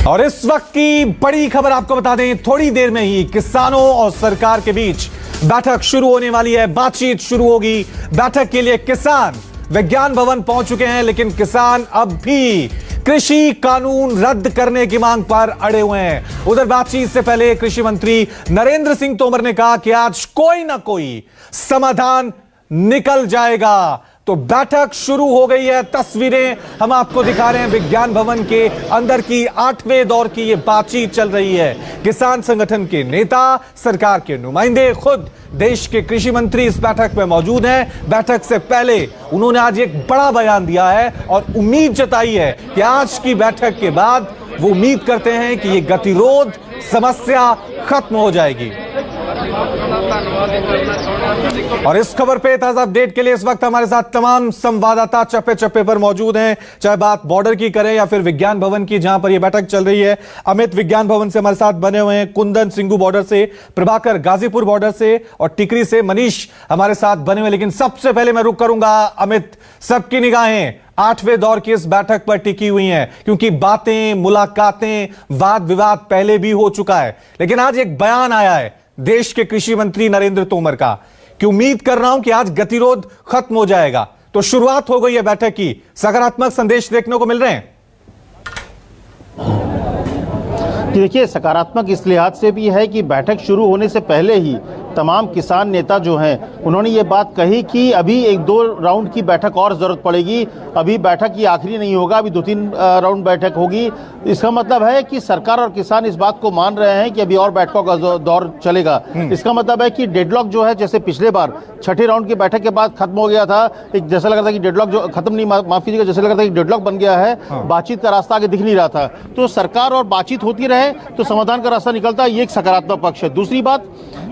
और इस वक्त की बड़ी खबर आपको बता दें, थोड़ी देर में ही किसानों और सरकार के बीच बैठक शुरू होने वाली है। बातचीत शुरू होगी। बैठक के लिए किसान विज्ञान भवन पहुंच चुके हैं, लेकिन किसान अब भी कृषि कानून रद्द करने की मांग पर अड़े हुए हैं। उधर बातचीत से पहले कृषि मंत्री नरेंद्र सिंह तोमर ने कहा कि आज कोई ना कोई समाधान निकल जाएगा। तो बैठक शुरू हो गई है। तस्वीरें हम आपको दिखा रहे हैं। विज्ञान भवन के अंदर की 8वें दौर की यह बातचीत चल रही है। किसान संगठन के नेता, सरकार के नुमाइंदे, खुद देश के कृषि मंत्री इस बैठक में मौजूद हैं। बैठक से पहले उन्होंने आज एक बड़ा बयान दिया है और उम्मीद जताई है कि आज की बैठक के बाद वो उम्मीद करते हैं कि यह गतिरोध समस्या खत्म हो जाएगी। और इस खबर पे ताजा अपडेट के लिए इस वक्त हमारे साथ तमाम संवाददाता चप्पे चप्पे पर मौजूद हैं, चाहे बात बॉर्डर की करें या फिर विज्ञान भवन की, जहां पर यह बैठक चल रही है। अमित विज्ञान भवन से हमारे साथ बने हुए हैं, कुंदन सिंगू बॉर्डर से, प्रभाकर गाजीपुर बॉर्डर से और टिकरी से मनीष हमारे साथ बने हुए। लेकिन सबसे पहले मैं रुक करूंगा अमित, सबकी निगाहें 8वें दौर की इस बैठक पर टिकी हुई हैं, क्योंकि बातें, मुलाकातें, वाद विवाद पहले भी हो चुका है, लेकिन आज एक बयान आया है देश के कृषि मंत्री नरेंद्र तोमर का कि उम्मीद कर रहा हूं कि आज गतिरोध खत्म हो जाएगा। तो शुरुआत हो गई है बैठक की, सकारात्मक संदेश देखने को मिल रहे हैं। देखिए, सकारात्मक इस लिहाज से भी है कि बैठक शुरू होने से पहले ही तमाम किसान नेता जो हैं उन्होंने ये बात कही कि अभी 1-2 राउंड की बैठक और ज़रूरत पड़ेगी, अभी बैठक ये आखिरी नहीं होगा, अभी 2-3 राउंड बैठक होगी। इसका मतलब है कि सरकार और किसान इस बात को मान रहे हैं कि अभी और बैठकों का दौर चलेगा। इसका मतलब है कि डेडलॉक जो है, जैसे पिछले बार 6ठे राउंड की बैठक के बाद खत्म हो गया था, एक जैसा लगा था कि डेडलॉक जो खत्म नहीं, माफ कीजिएगा, जैसे लगा था कि डेडलॉक बन गया है, बातचीत का रास्ता आगे दिख नहीं रहा था। तो सरकार और बातचीत होती रहे तो समाधान का रास्ता निकलता है, ये एक सकारात्मक पक्ष है। दूसरी बात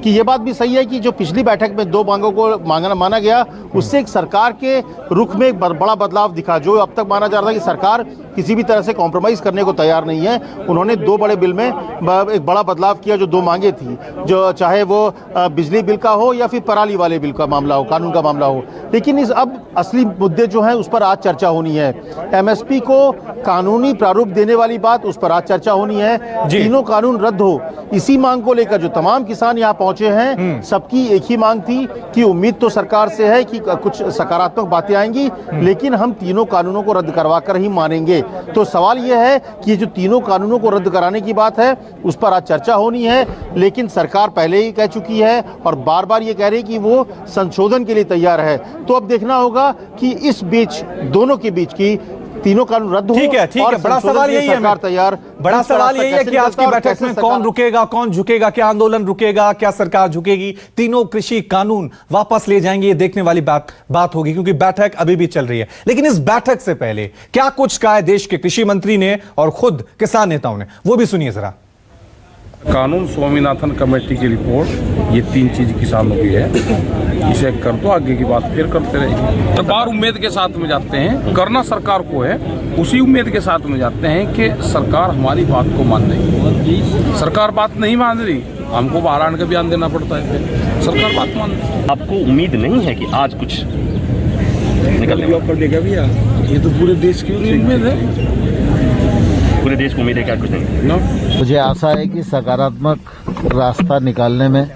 कि ये बात भी सही है कि जो पिछली बैठक में 2 मांगों को माना गया, उससे एक सरकार के रुख में एक बड़ा बदलाव दिखा। जो अब तक माना जा रहा था कि सरकार किसी भी तरह से कॉम्प्रोमाइज करने को तैयार नहीं है, उन्होंने 2 बड़े बिल में एक बड़ा बदलाव किया। जो 2 मांगे थी, जो चाहे वो बिजली बिल का हो या फिर पराली वाले बिल का मामला हो, कानून का मामला हो, लेकिन इस अब असली मुद्दे जो हैं उस पर आज चर्चा होनी है। एमएसपी को कानूनी प्रारूप देने वाली बात, उस पर आज चर्चा होनी है। तीनों कानून रद्द हो, इसी मांग को लेकर जो तमाम किसान यहाँ पहुंचे हैं, सबकी एक ही मांग थी कि उम्मीद तो सरकार से है कि कुछ सकारात्मक बातें आएंगी, लेकिन हम तीनों कानूनों को रद्द करवा कर ही मानेंगे। तो सवाल यह है कि जो तीनों कानूनों को रद्द कराने की बात है उस पर आज चर्चा होनी है, लेकिन सरकार पहले ही कह चुकी है और बार बार ये कह रही है कि वो संशोधन के लिए तैयार है। तो अब देखना होगा कि इस बीच दोनों के बीच की तीनों कानून रद्द हो। ठीक है। बड़ा सवाल यही है, बड़ा सवाल यही है कि आज की बैठक में कौन रुकेगा, कौन झुकेगा, क्या आंदोलन रुकेगा, क्या सरकार झुकेगी, तीनों कृषि कानून वापस ले जाएंगे, ये देखने वाली बात होगी, क्योंकि बैठक अभी भी चल रही है। लेकिन इस बैठक से पहले क्या कुछ कहा है देश के कृषि मंत्री ने और खुद किसान नेताओं ने, वो भी सुनिए जरा। कानून स्वामीनाथन कमेटी की रिपोर्ट, ये 3 चीज किसानों की है, इसे कर दो, आगे की बात फिर करते रहेंगे। सरकार उम्मीद के साथ में जाते हैं, करना सरकार को है, उसी उम्मीद के साथ में जाते हैं कि सरकार हमारी बात को मान रही। सरकार बात नहीं मान रही, हमको बाहर आने का बयान देना पड़ता है। सरकार बात मान रही। आपको उम्मीद नहीं है कि आज कुछ निकलेगा भैया? ये तो पूरे देश की उम्मीद है, पूरे देश को उम्मीद है क्या कुछ नहीं। मुझे आशा है कि सकारात्मक रास्ता निकालने में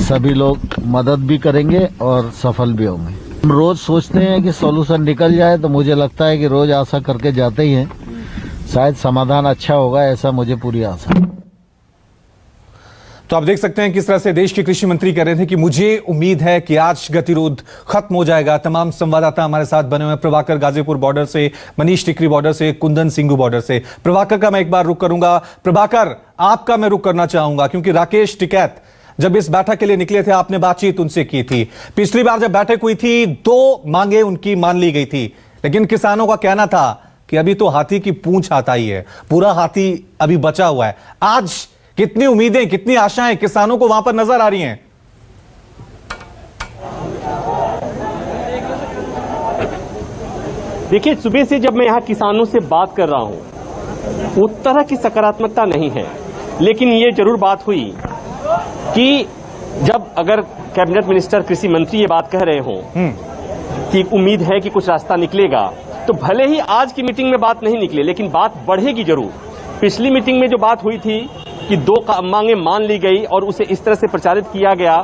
सभी लोग मदद भी करेंगे और सफल भी होंगे। हम रोज सोचते हैं कि सॉल्यूशन निकल जाए, तो मुझे लगता है कि रोज आशा करके जाते ही हैं, शायद समाधान अच्छा होगा, ऐसा मुझे पूरी आशा है। तो आप देख सकते हैं किस तरह से देश के कृषि मंत्री कह रहे थे कि मुझे उम्मीद है कि आज गतिरोध खत्म हो जाएगा। तमाम संवाददाता हमारे साथ बने हुए हैं, प्रभाकर गाजीपुर बॉर्डर से, मनीष टिकरी बॉर्डर से, कुंदन सिंगू बॉर्डर से। प्रभाकर का मैं एक बार रुक करूंगा। प्रभाकर, आपका मैं रुक करना चाहूंगा, क्योंकि राकेश टिकैत जब इस बैठक के लिए निकले थे, आपने बातचीत उनसे की थी। पिछली बार जब बैठक हुई थी 2 मांगे उनकी मान ली गई थी, लेकिन किसानों का कहना था कि अभी तो हाथी की पूंछ आता ही है, पूरा हाथी अभी बचा हुआ है। आज कितनी उम्मीदें, कितनी आशाएं किसानों को वहां पर नजर आ रही हैं? देखिए, सुबह से जब मैं यहां किसानों से बात कर रहा हूं, उस तरह की सकारात्मकता नहीं है, लेकिन ये जरूर बात हुई कि जब अगर कैबिनेट मिनिस्टर, कृषि मंत्री ये बात कह रहे हों कि उम्मीद है कि कुछ रास्ता निकलेगा, तो भले ही आज की मीटिंग में बात नहीं निकले, लेकिन बात बढ़ेगी जरूर। पिछली मीटिंग में जो बात हुई थी कि 2 मांगे मान ली गई और उसे इस तरह से प्रचारित किया गया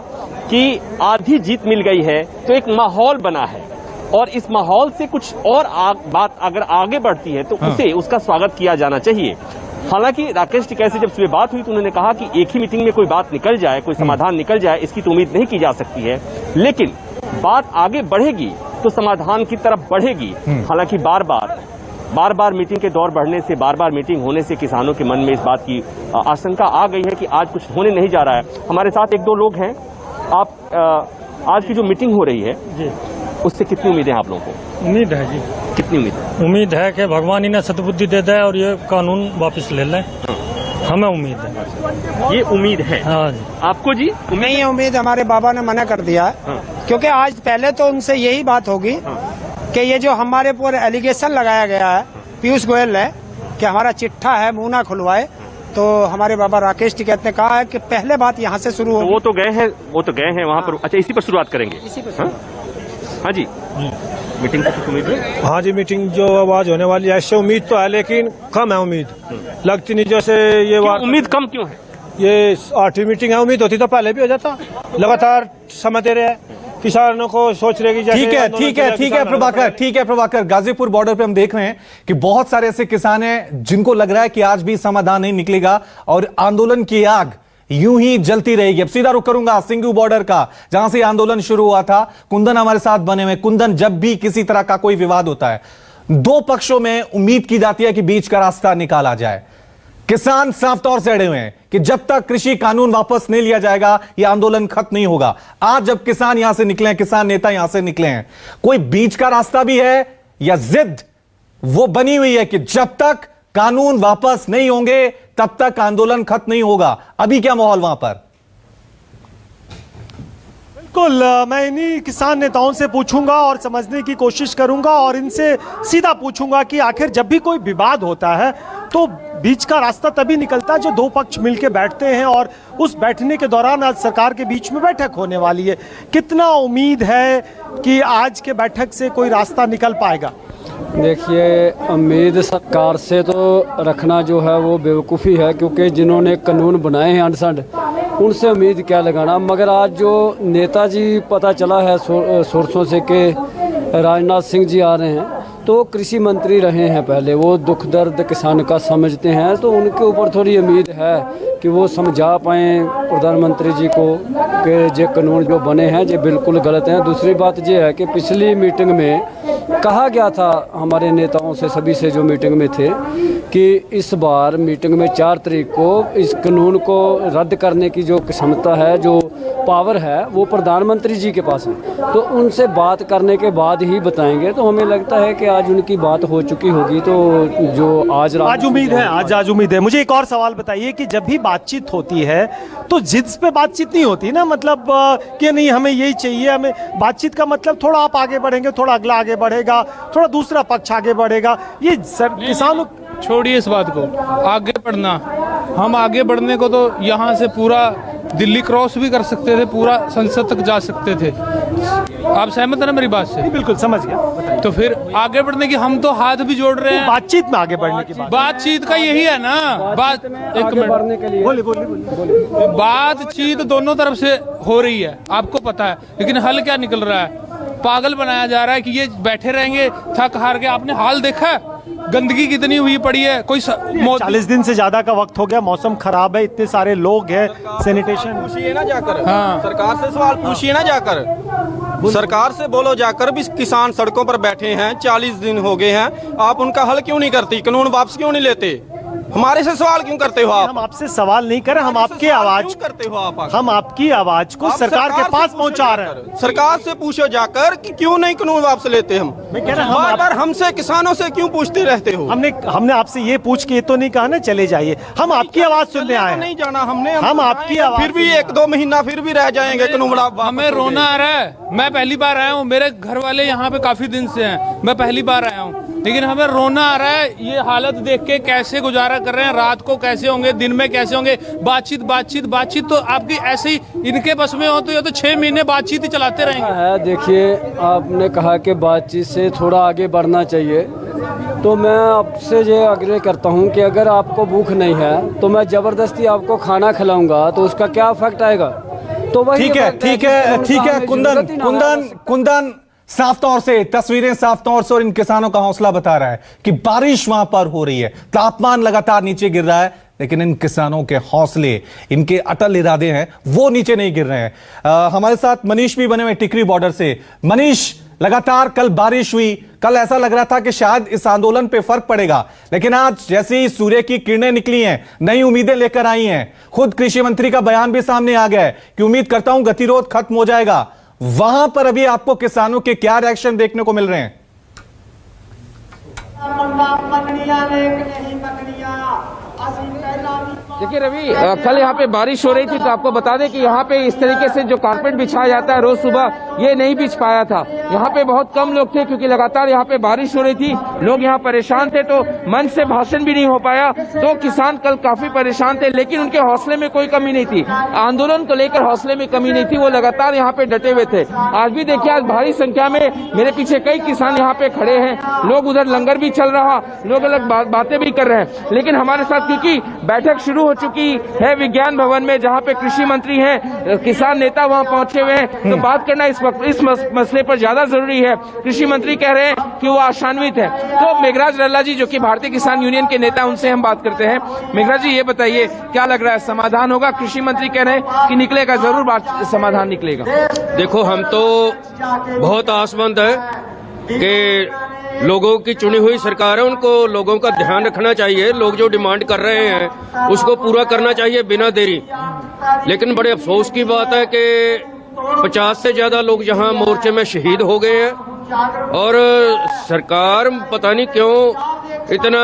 कि आधी जीत मिल गई है, तो एक माहौल बना है और इस माहौल से कुछ और बात अगर आगे बढ़ती है तो उसे उसका स्वागत किया जाना चाहिए। हालांकि राकेश टिकैत से जब सुबह बात हुई तो उन्होंने कहा कि एक ही मीटिंग में कोई बात निकल जाए, कोई समाधान निकल जाए, इसकी तो उम्मीद नहीं की जा सकती है, लेकिन बात आगे बढ़ेगी तो समाधान की तरफ बढ़ेगी। हालांकि बार बार मीटिंग के दौर बढ़ने से, बार बार मीटिंग होने से किसानों के मन में इस बात की आशंका आ गई है कि आज कुछ होने नहीं जा रहा है। हमारे साथ 1-2 लोग हैं। आप आज की जो मीटिंग हो रही है जी, उससे कितनी उम्मीद है आप लोगों को? उम्मीद है जी। कितनी उम्मीद है? उम्मीद है कि भगवान इन्हें सद्बुद्धि दे दे और ये कानून वापस ले लें। हमें उम्मीद है। ये उम्मीद है। हाँ जी। आपको जी? नहीं, ये उम्मीद हमारे बाबा ने मना कर दिया है, क्योंकि आज पहले तो उनसे यही बात होगी कि ये जो हमारे पर एलिगेशन लगाया गया है पीयूष गोयल ने कि हमारा चिट्ठा है, मुंह ना खुलवाए, तो हमारे बाबा राकेश टिकैत ने कहा है कि पहले बात यहाँ से शुरू होगी। वो तो गए हैं वहाँ पर। अच्छा, इसी पर शुरुआत करेंगे। इसी पर हाँ जी। मीटिंग की कुछ उम्मीद है? हाँ जी, मीटिंग जो आज होने वाली है इससे उम्मीद तो है, लेकिन कम है उम्मीद। लगती नहीं जैसे ये बात। उम्मीद कम क्यों है? ये 8वीं मीटिंग है, उम्मीद होती तो पहले भी हो जाता। लगातार समय दे रहे हैं किसानों को, सोच रहे कि ठीक है प्रभाकर, गाजीपुर बॉर्डर पे हम देख रहे हैं कि बहुत सारे ऐसे किसान हैं जिनको लग रहा है कि आज भी समाधान नहीं निकलेगा और आंदोलन की आग यूं ही जलती रहेगी। अब सीधा रुख करूंगा सिंगू बॉर्डर का, जहां से आंदोलन शुरू हुआ था। कुंदन हमारे साथ बने हुए। कुंदन, जब भी किसी तरह का कोई विवाद होता है, 2 पक्षों में उम्मीद की जाती है कि बीच का रास्ता निकाला जाए। किसान साफ तौर से अड़े हुए हैं कि जब तक कृषि कानून वापस नहीं लिया जाएगा यह आंदोलन खत्म नहीं होगा। आज जब किसान यहां से निकले हैं, किसान नेता यहां से निकले हैं, कोई बीच का रास्ता भी है या जिद वो बनी हुई है कि जब तक कानून वापस नहीं होंगे तब तक आंदोलन खत्म नहीं होगा? अभी क्या माहौल वहां पर? बिल्कुल, मैं इन्हीं किसान नेताओं से पूछूंगा और समझने की कोशिश करूंगा और इनसे सीधा पूछूंगा कि आखिर जब भी कोई विवाद होता है तो बीच का रास्ता तभी निकलता है जो 2 पक्ष मिलकर बैठते हैं, और उस बैठने के दौरान आज सरकार के बीच में बैठक होने वाली है। कितना उम्मीद है कि आज के बैठक से कोई रास्ता निकल पाएगा? देखिए, उम्मीद सरकार से तो रखना जो है वो बेवकूफ़ी है, क्योंकि जिन्होंने कानून बनाए हैं अनसंड, उनसे उम्मीद क्या लगाना। मगर आज जो नेताजी पता चला है सोर्सों से कि राजनाथ सिंह जी आ रहे हैं, तो कृषि मंत्री रहे हैं पहले, वो दुख दर्द किसान का समझते हैं, तो उनके ऊपर थोड़ी उम्मीद है कि वो समझा पाएँ प्रधानमंत्री जी को कि ये कानून जो बने हैं ये बिल्कुल गलत हैं। दूसरी बात ये है कि पिछली मीटिंग में कहा गया था हमारे नेताओं से, सभी से जो मीटिंग में थे, कि इस बार मीटिंग में 4 तारीख को इस कानून को रद्द करने की जो क्षमता है, जो पावर है, वो प्रधानमंत्री जी के पास है, तो उनसे बात करने के बाद ही बताएंगे। तो हमें लगता है कि आज उनकी बात हो चुकी होगी, तो जो आज उम्मीद है, आज उम्मीद है। मुझे एक और सवाल बताइए कि जब भी बातचीत होती है तो जिद पे बातचीत नहीं होती ना, मतलब कि नहीं हमें यही चाहिए, हमें बातचीत का मतलब थोड़ा आप आगे बढ़ेंगे, थोड़ा अगला आगे बढ़ेगा, थोड़ा दूसरा पक्ष आगे बढ़ेगा। ये किसानों, छोड़िए इस बात को, आगे बढ़ना, हम आगे बढ़ने को तो यहाँ से पूरा दिल्ली क्रॉस भी कर सकते थे, पूरा संसद तक जा सकते थे। आप सहमत है ना मेरी बात से? बिल्कुल समझ गया। तो फिर आगे बढ़ने की हम तो हाथ भी जोड़ रहे हैं। बातचीत में आगे बढ़ने की बातचीत का यही है ना, बात एक मिनट, बोलिए। बातचीत दोनों तरफ से हो रही है, आपको पता है, लेकिन हल क्या निकल रहा है? पागल बनाया जा रहा है कि ये बैठे रहेंगे थक हार के। आपने हाल देखा है, गंदगी कितनी हुई पड़ी है। कोई 40 दिन से ज्यादा का वक्त हो गया, मौसम खराब है, इतने सारे लोग हैं, सैनिटेशन। पूछिए ना जाकर, हाँ, सरकार से सवाल पूछिए ना जाकर, सरकार से बोलो जाकर भी किसान सड़कों पर बैठे हैं, 40 दिन हो गए हैं, आप उनका हल क्यों नहीं करती? कानून वापस क्यों नहीं लेते? हमारे से सवाल क्यों करते हो आप? हम आपसे सवाल नहीं कर रहे, हम आपकी आवाज करते हो आप, हम आपकी आवाज को सरकार के पास पहुंचा रहे हैं। सरकार से पूछो जाकर कि क्यों नहीं कानून वापस लेते? हम मैं कह रहा हूं, बार बार हमसे किसानों से क्यों पूछते रहते हो? हमने आपसे ये पूछ के तो नहीं कहा ना चले जाइए, हम आपकी आवाज सुनने आए हैं। नहीं जाना हमने, हम आपकी आवाज, फिर भी 1-2 महीना फिर भी रह जाएंगे कानून। हमें रोना आ रहा है। मैं पहली बार आया हूँ, मेरे घर वाले यहाँ पे काफी दिन से हैं, मैं पहली बार आया हूँ, लेकिन हमें रोना आ रहा है ये हालत देख के। कैसे गुजारा कर रहे हैं, रात को कैसे होंगे, दिन में कैसे होंगे? बातचीत बातचीत बातचीत, तो आपकी ऐसे ही इनके बस में हो तो ये तो 6 महीने बातचीत ही चलाते रहेंगे। देखिए, आपने कहा कि बातचीत से थोड़ा आगे बढ़ना चाहिए, तो मैं आपसे ये आग्रह करता हूं कि अगर आपको भूख नहीं है तो मैं ज़बरदस्ती आपको खाना खिलाऊंगा तो उसका क्या इफेक्ट आएगा? तो वही ठीक है कुंदन साफ तौर से तस्वीरें साफ तौर से और इन किसानों का हौसला बता रहा है कि बारिश वहां पर हो रही है, तापमान लगातार नीचे गिर रहा है, लेकिन इन किसानों के हौसले, इनके अटल इरादे हैं वो नीचे नहीं गिर रहे हैं। हमारे साथ मनीष भी बने हुए टिकरी बॉर्डर से। मनीष, लगातार कल बारिश हुई, कल ऐसा लग रहा था कि शायद इस आंदोलन पे फर्क पड़ेगा, लेकिन आज जैसे ही सूर्य की किरणें निकली हैं, नई उम्मीदें लेकर आई हैं, खुद कृषि मंत्री का बयान भी सामने आ गया है कि उम्मीद करता हूं गतिरोध खत्म हो जाएगा। वहां पर अभी आपको किसानों के क्या रिएक्शन देखने को मिल रहे हैं? देखिए रवि, कल यहाँ पे बारिश हो रही थी तो आपको बता दें कि यहाँ पे इस तरीके से जो कारपेट बिछाया जाता है रोज सुबह, ये नहीं बिछ पाया था। यहाँ पे बहुत कम लोग थे क्योंकि लगातार यहाँ पे बारिश हो रही थी, लोग यहाँ परेशान थे, तो मंच से भाषण भी नहीं हो पाया। तो किसान कल काफी परेशान थे, लेकिन उनके हौसले में कोई कमी नहीं थी, आंदोलन को लेकर हौसले में कमी नहीं थी, वो लगातार यहाँ पे डटे हुए थे। आज भी देखिए, आज भारी संख्या में मेरे पीछे कई किसान यहाँ पे खड़े हैं, लोग उधर लंगर भी चल रहा, लोग अलग बातें भी कर रहे हैं। लेकिन हमारे साथ क्योंकि बैठक शुरू हो चुकी है विज्ञान भवन में, जहाँ पे कृषि मंत्री हैं, किसान नेता वहाँ पहुंचे हुए हैं, तो बात करना इस वक्त इस मसले पर ज्यादा जरूरी है। कृषि मंत्री कह रहे हैं कि वो आशान्वित है। तो मेघराज रल्ला जी, जो कि भारतीय किसान यूनियन के नेता, उनसे हम बात करते हैं। मेघराज जी, ये बताइए क्या लग रहा है, समाधान होगा? कृषि मंत्री कह रहे हैं कि निकलेगा, जरूर बात समाधान निकलेगा। देखो, हम तो बहुत आसमंद है कि लोगों की चुनी हुई सरकार है, उनको लोगों का ध्यान रखना चाहिए, लोग जो डिमांड कर रहे हैं उसको पूरा करना चाहिए बिना देरी। लेकिन बड़े अफसोस की बात है कि 50 से ज्यादा लोग यहाँ मोर्चे में शहीद हो गए हैं और सरकार पता नहीं क्यों इतना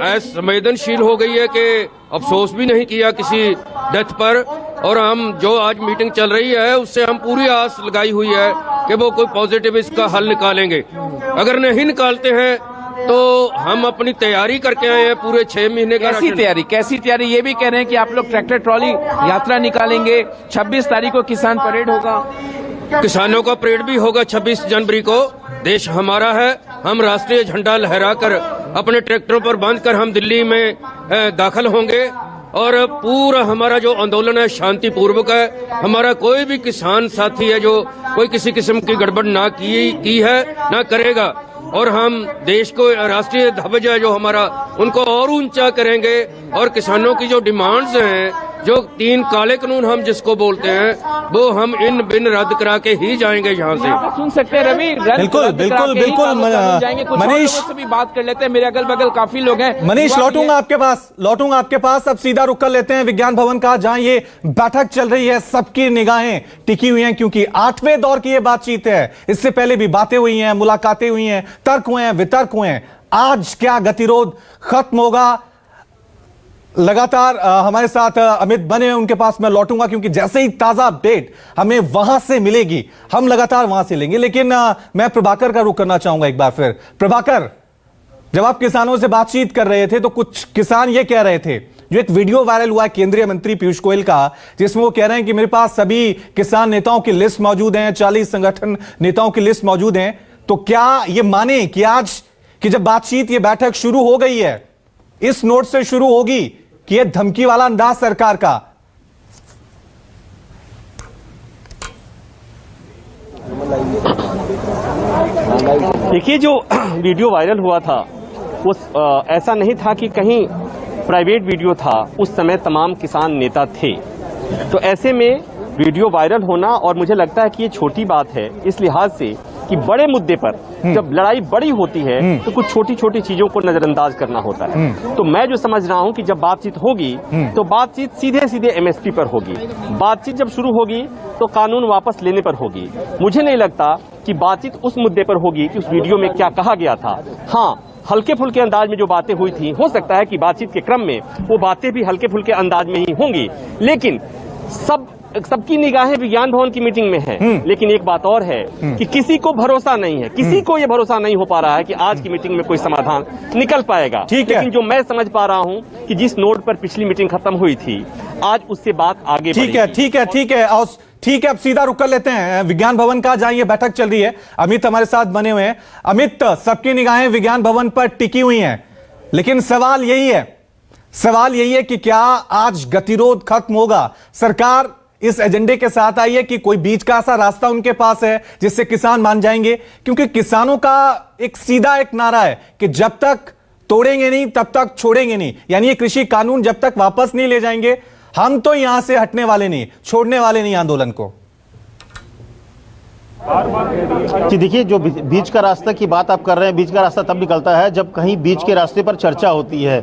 असंवेदनशील हो गई है कि अफसोस भी नहीं किया किसी डेथ पर। और हम जो आज मीटिंग चल रही है उससे हम पूरी आस लगाई हुई है कि वो कोई पॉजिटिव इसका हल निकालेंगे। अगर नहीं निकालते हैं तो हम अपनी तैयारी करके आए हैं पूरे 6 महीने का। कैसी तैयारी? ये भी कह रहे हैं कि आप लोग ट्रैक्टर ट्रॉली यात्रा निकालेंगे, 26 तारीख को किसान परेड होगा। किसानों का परेड भी होगा 26 जनवरी को। देश हमारा है, हम राष्ट्रीय झंडा लहराकर अपने ट्रैक्टरों पर बांधकर हम दिल्ली में दाखिल होंगे और पूरा हमारा जो आंदोलन है शांतिपूर्वक है। हमारा कोई भी किसान साथी है जो कोई किसी किस्म की गड़बड़ ना की है ना करेगा, और हम देश को राष्ट्रीय ध्वज है जो हमारा, उनको और ऊंचा करेंगे। और किसानों की जो डिमांड्स हैं, जो 3 काले कानून हम जिसको बोलते हैं, वो हम इन बिन रद्द करा के ही जाएंगे यहाँ से। सुन सकते हैं रवि, बिल्कुल मनीष से भी बात कर लेते हैं, मेरे अगल बगल काफी लोग हैं। मनीष, लौटूंगा आपके पास। अब सीधा रुक कर लेते हैं विज्ञान भवन का, जहां ये बैठक चल रही है। सबकी निगाहें टिकी हुई हैं क्योंकि 8वें दौर की ये बातचीत है। इससे पहले भी बातें हुई हैं, मुलाकातें हुई हैं, तर्क हुए हैं, वितर्क हुए हैं। आज क्या गतिरोध खत्म होगा? लगातार हमारे साथ अमित बने हैं, उनके पास मैं लौटूंगा क्योंकि जैसे ही ताजा अपडेट हमें वहां से मिलेगी हम लगातार वहां से लेंगे। लेकिन मैं प्रभाकर का रुख करना चाहूंगा एक बार फिर। प्रभाकर, जब आप किसानों से बातचीत कर रहे थे तो कुछ किसान ये कह रहे थे, जो एक वीडियो वायरल हुआ है केंद्रीय मंत्री पीयूष गोयल का, जिसमें वो कह रहे हैं कि मेरे पास सभी किसान नेताओं की लिस्ट मौजूद है, 40 संगठन नेताओं की लिस्ट मौजूद है। तो क्या ये माने कि आज की जब बातचीत, ये बैठक शुरू हो गई है, इस नोट से शुरू होगी कि ये धमकी वाला अंदाज सरकार का? देखिए, जो वीडियो वायरल हुआ था वो ऐसा नहीं था कि कहीं प्राइवेट वीडियो था, उस समय तमाम किसान नेता थे। तो ऐसे में वीडियो वायरल होना, और मुझे लगता है कि ये छोटी बात है इस लिहाज से कि बड़े मुद्दे पर जब लड़ाई बड़ी होती है तो कुछ छोटी छोटी चीजों को नजरअंदाज करना होता है। तो मैं जो समझ रहा हूं कि जब बातचीत होगी तो बातचीत सीधे सीधे एमएसपी पर होगी। बातचीत जब शुरू होगी तो कानून वापस लेने पर होगी। मुझे नहीं लगता कि बातचीत उस मुद्दे पर होगी कि उस वीडियो में क्या कहा गया था। हाँ, हल्के फुल्के अंदाज में जो बातें हुई थी, हो सकता है कि बातचीत के क्रम में वो बातें भी हल्के फुल्के अंदाज में ही होंगी, लेकिन सबकी निगाहें विज्ञान भवन की मीटिंग में है। लेकिन एक बात और है कि किसी को भरोसा नहीं है, किसी को ये भरोसा नहीं हो पा रहा है कि आज की मीटिंग में कोई समाधान निकल पाएगा। लेकिन जो मैं समझ पा रहा हूं कि जिस नोट पर पिछली मीटिंग खत्म हुई थी, आज उससे बात आगे ठीक है। ठीक है, अब सीधा रुक कर लेते हैं विज्ञान भवन का, जहां ये बैठक चल रही है। अमित हमारे साथ बने हुए हैं। अमित, सबकी निगाहें विज्ञान भवन पर टिकी हुई हैं, लेकिन सवाल यही है कि क्या आज गतिरोध खत्म होगा? सरकार इस एजेंडे के साथ आई है कि कोई बीच का ऐसा रास्ता उनके पास है जिससे किसान मान जाएंगे? क्योंकि किसानों का एक सीधा एक नारा है कि जब तक तोड़ेंगे नहीं तब तक छोड़ेंगे नहीं, यानी ये कृषि कानून जब तक वापस नहीं ले जाएंगे हम तो यहां से हटने वाले नहीं, छोड़ने वाले नहीं आंदोलन को। जी देखिए, जो बीच का रास्ता की बात आप कर रहे हैं, बीच का रास्ता तब निकलता है जब कहीं बीच के रास्ते पर चर्चा होती है।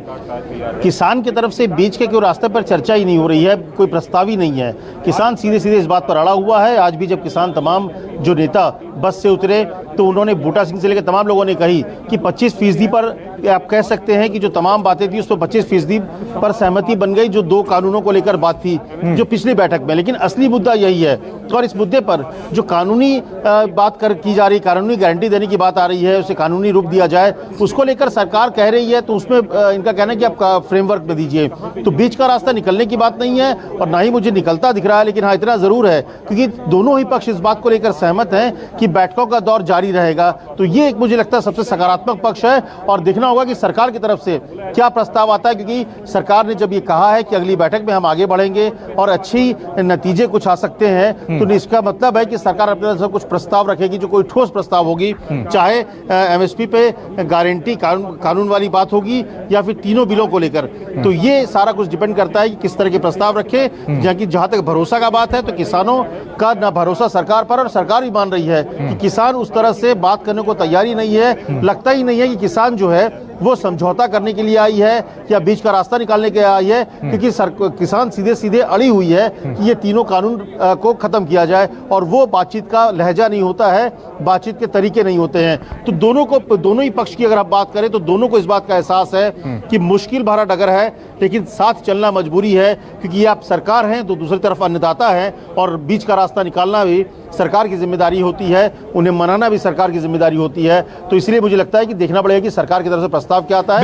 किसान की तरफ से बीच के कोई रास्ते पर चर्चा ही नहीं हो रही है, कोई प्रस्ताव ही नहीं है। किसान सीधे सीधे इस बात पर अड़ा हुआ है। आज भी जब किसान तमाम जो नेता बस से उतरे तो उन्होंने बूटा सिंह से लेकर तमाम लोगों ने कही कि 25% पर आप कह सकते हैं कि जो तमाम बातें थी उस पर 25% पर सहमति बन गई, जो 2 कानूनों को लेकर बात थी जो पिछली बैठक में। लेकिन असली मुद्दा यही है, और इस मुद्दे पर जो कानूनी बात की जा रही, कानूनी गारंटी देने की बात आ रही है, उसे कानूनी रूप दिया जाए, उसको लेकर सरकार कह रही है। तो उसमें इनका कहना है कि आप फ्रेमवर्क में दीजिए। तो बीच का रास्ता निकलने की बात नहीं है और ना ही मुझे निकलता दिख रहा है। लेकिन हाँ, इतना जरूर है क्योंकि दोनों ही पक्ष इस बात को लेकर सहमत हैं कि बैठकों का दौर जारी रहेगा। तो ये एक मुझे लगता है सबसे सकारात्मक पक्ष है, और देखना होगा कि सरकार की तरफ से क्या प्रस्ताव आता है। क्योंकि सरकार ने जब ये कहा है कि अगली बैठक में हम आगे बढ़ेंगे और अच्छी नतीजे कुछ आ सकते हैं, तो इसका मतलब है कि सरकार अपने तरफ से कुछ प्रस्ताव रखेगी, जो कोई ठोस प्रस्ताव होगी, चाहे एमएसपी पे गारंटी कानून वाली बात होगी या फिर तीनों बिलों को लेकर। तो ये सारा कुछ डिपेंड करता है कि किस तरह के प्रस्ताव रखे। जहां तक भरोसा का बात है तो किसानों का ना भरोसा सरकार पर, और सरकार भी मान रही है कि किसान उस तरह से बात करने को तैयारी नहीं है। लगता ही नहीं है कि किसान जो है वो समझौता करने के लिए आई है या बीच का रास्ता निकालने के लिए आई है, क्योंकि किसान सीधे सीधे अड़ी हुई है कि ये तीनों कानून को खत्म किया जाए, और वो बातचीत का लहजा नहीं होता है, बातचीत के तरीके नहीं होते हैं। तो दोनों ही पक्ष की अगर आप बात करें तो दोनों को इस बात का एहसास है कि मुश्किल भरा डगर है, लेकिन साथ चलना मजबूरी है, क्योंकि ये आप सरकार हैं तो दूसरी तरफ अन्नदाता है, और बीच का रास्ता निकालना भी सरकार की जिम्मेदारी होती है, उन्हें मनाना भी सरकार की जिम्मेदारी होती है। तो इसलिए मुझे लगता है कि देखना पड़ेगा कि सरकार की तरफ से प्रस्ताव क्या आता है।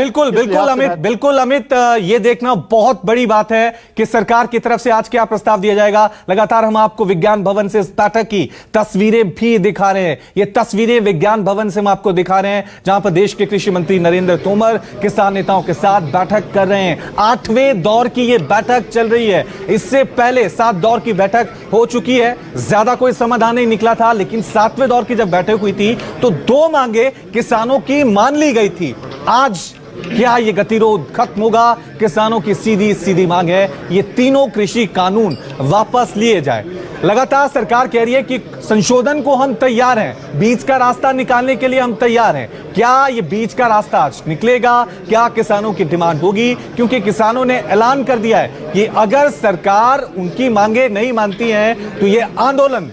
बिल्कुल अमित, ये देखना बहुत बड़ी बात है कि सरकार की तरफ से आज क्या प्रस्ताव दिया जाएगा। लगातार हम आपको विज्ञान भवन से इस बैठक की तस्वीरें भी दिखा रहे हैं। ये तस्वीरें विज्ञान भवन से हम आपको दिखा रहे हैं, जहां पर देश के कृषि मंत्री नरेंद्र तोमर किसान नेताओं के साथ बैठक कर रहे हैं। 8वें दौर की ये बैठक चल रही है। इससे पहले 7 दौर की बैठक हो चुकी है, ज्यादा कोई समाधान नहीं निकला था, लेकिन 7वें दौर की जब बैठक हुई थी तो 2 मांगे किसानों की मान ली गई थी। आज क्या ये गतिरोध खत्म होगा? किसानों की सीधी सीधी मांग है ये तीनों कृषि कानून वापस लिए जाए। लगातार सरकार कह रही है कि संशोधन को हम तैयार हैं, बीच का रास्ता निकालने के लिए हम तैयार हैं। क्या ये बीच का रास्ता आज निकलेगा? क्या किसानों की डिमांड होगी? क्योंकि किसानों ने ऐलान कर दिया है कि अगर सरकार उनकी मांगे नहीं मानती है तो ये आंदोलन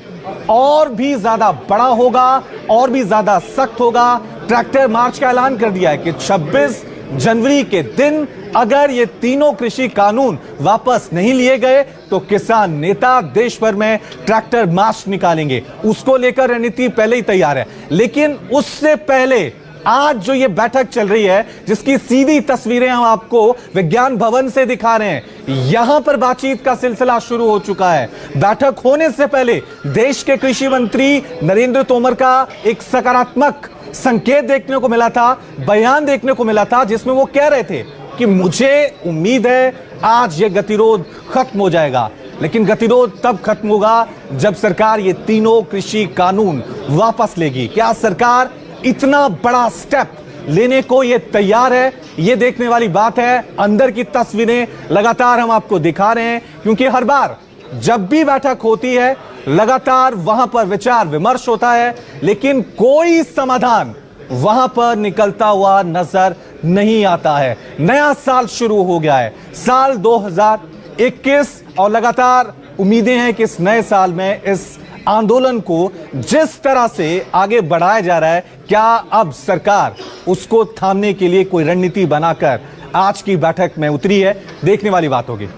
और भी ज्यादा बड़ा होगा, और भी ज्यादा सख्त होगा। ट्रैक्टर मार्च का ऐलान कर दिया है कि 26 जनवरी के दिन अगर ये तीनों कृषि कानून वापस नहीं लिए गए तो किसान नेता देश भर में ट्रैक्टर मार्च निकालेंगे। उसको लेकर रणनीति पहले ही तैयार है। लेकिन उससे पहले आज जो ये बैठक चल रही है, जिसकी सीधी तस्वीरें हम आपको विज्ञान भवन से दिखा रहे हैं, यहां पर बातचीत का सिलसिला शुरू हो चुका है। बैठक होने से पहले देश के कृषि मंत्री नरेंद्र तोमर का एक सकारात्मक संकेत देखने को मिला था, बयान देखने को मिला था, जिसमें वो कह रहे थे कि मुझे उम्मीद है आज ये गतिरोध खत्म हो जाएगा। लेकिन गतिरोध तब खत्म होगा जब सरकार ये तीनों कृषि कानून वापस लेगी। क्या सरकार इतना बड़ा स्टेप लेने को ये तैयार है? ये देखने वाली बात है। अंदर की तस्वीरें लगातार हम आपको दिखा रहे हैं, क्योंकि हर बार जब भी बैठक होती है लगातार वहां पर विचार विमर्श होता है, लेकिन कोई समाधान वहां पर निकलता हुआ नजर नहीं आता है। नया साल शुरू हो गया है, साल 2021, और लगातार उम्मीदें हैं कि इस नए साल में इस आंदोलन को जिस तरह से आगे बढ़ाया जा रहा है, क्या अब सरकार उसको थामने के लिए कोई रणनीति बनाकर आज की बैठक में उतरी है? देखने वाली बात होगी।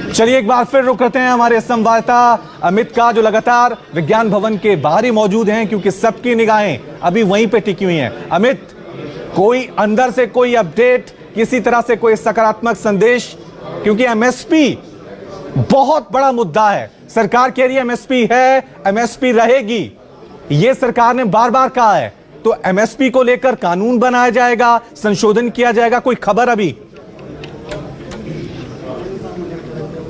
चलिए एक बार फिर रुक करते हैं हमारे संवाददाता अमित का, जो लगातार विज्ञान भवन के बाहर ही मौजूद हैं, क्योंकि सबकी निगाहें अभी वहीं पे टिकी हुई हैं। अमित, कोई अंदर से कोई अपडेट, किसी तरह से कोई सकारात्मक संदेश? क्योंकि एमएसपी बहुत बड़ा मुद्दा है। सरकार कह रही है एमएसपी है, एमएसपी रहेगी, यह सरकार ने बार बार कहा है। तो एमएसपी को लेकर कानून बनाया जाएगा, संशोधन किया जाएगा, कोई खबर अभी?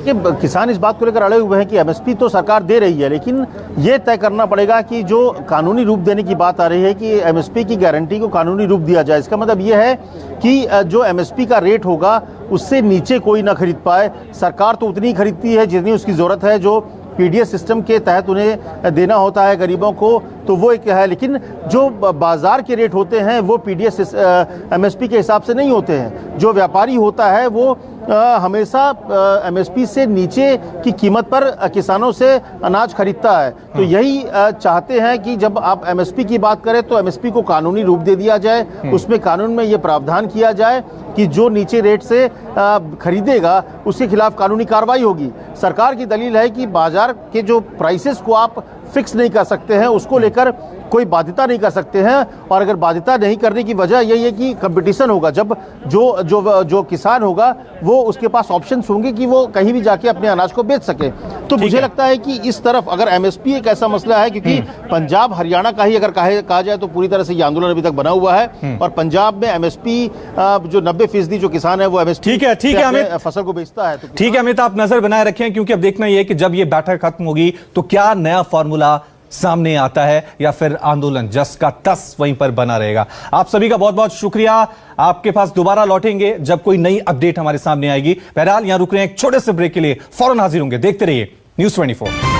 किसान इस बात को लेकर अड़े हुए हैं कि एमएसपी तो सरकार दे रही है, लेकिन ये तय करना पड़ेगा कि जो कानूनी रूप देने की बात आ रही है कि एमएसपी की गारंटी को कानूनी रूप दिया जाए। इसका मतलब ये है कि जो एमएसपी का रेट होगा उससे नीचे कोई ना खरीद पाए। सरकार तो उतनी खरीदती है जितनी उसकी ज़रूरत है, जो पीडीएस सिस्टम के तहत उन्हें देना होता है गरीबों को, तो वो एक है। लेकिन जो बाजार के रेट होते हैं वो पीडीएस एमएसपी के हिसाब से नहीं होते हैं। जो व्यापारी होता है वो हमेशा एमएसपी से नीचे की कीमत पर किसानों से अनाज खरीदता है। तो यही चाहते हैं कि जब आप एमएसपी की बात करें तो एमएसपी को कानूनी रूप दे दिया जाए, उसमें कानून में ये प्रावधान किया जाए कि जो नीचे रेट से खरीदेगा उसके खिलाफ कानूनी कार्रवाई होगी। सरकार की दलील है कि बाजार के जो प्राइसेस को आप फिक्स नहीं कर सकते हैं, उसको लेकर कोई बाध्यता नहीं कर सकते हैं, और अगर बाध्यता नहीं करने की वजह यही है कि कंपटीशन होगा। जब जो किसान होगा वो उसके पास ऑप्शंस होंगे कि वो कहीं भी जाके अपने अनाज को बेच सके। तो मुझे लगता है कि इस तरफ अगर एमएसपी एक ऐसा मसला है, क्योंकि पंजाब हरियाणा का ही अगर कहा जाए तो पूरी तरह से ये आंदोलन अभी तक बना हुआ है, और पंजाब में एमएसपी जो 90% जो किसान है वो एमएसपी ठीक है अमित, फसल को बेचता है। ठीक है अमित, आप नजर बनाए रखें, क्योंकि अब देखना यह है कि जब ये बैठक खत्म होगी तो क्या नया फॉर्मूला सामने आता है या फिर आंदोलन जस का तस वहीं पर बना रहेगा। आप सभी का बहुत बहुत शुक्रिया। आपके पास दोबारा लौटेंगे जब कोई नई अपडेट हमारे सामने आएगी। बहरहाल यहां रुक रहे हैं एक छोटे से ब्रेक के लिए, फौरन हाजिर होंगे। देखते रहिए News 24।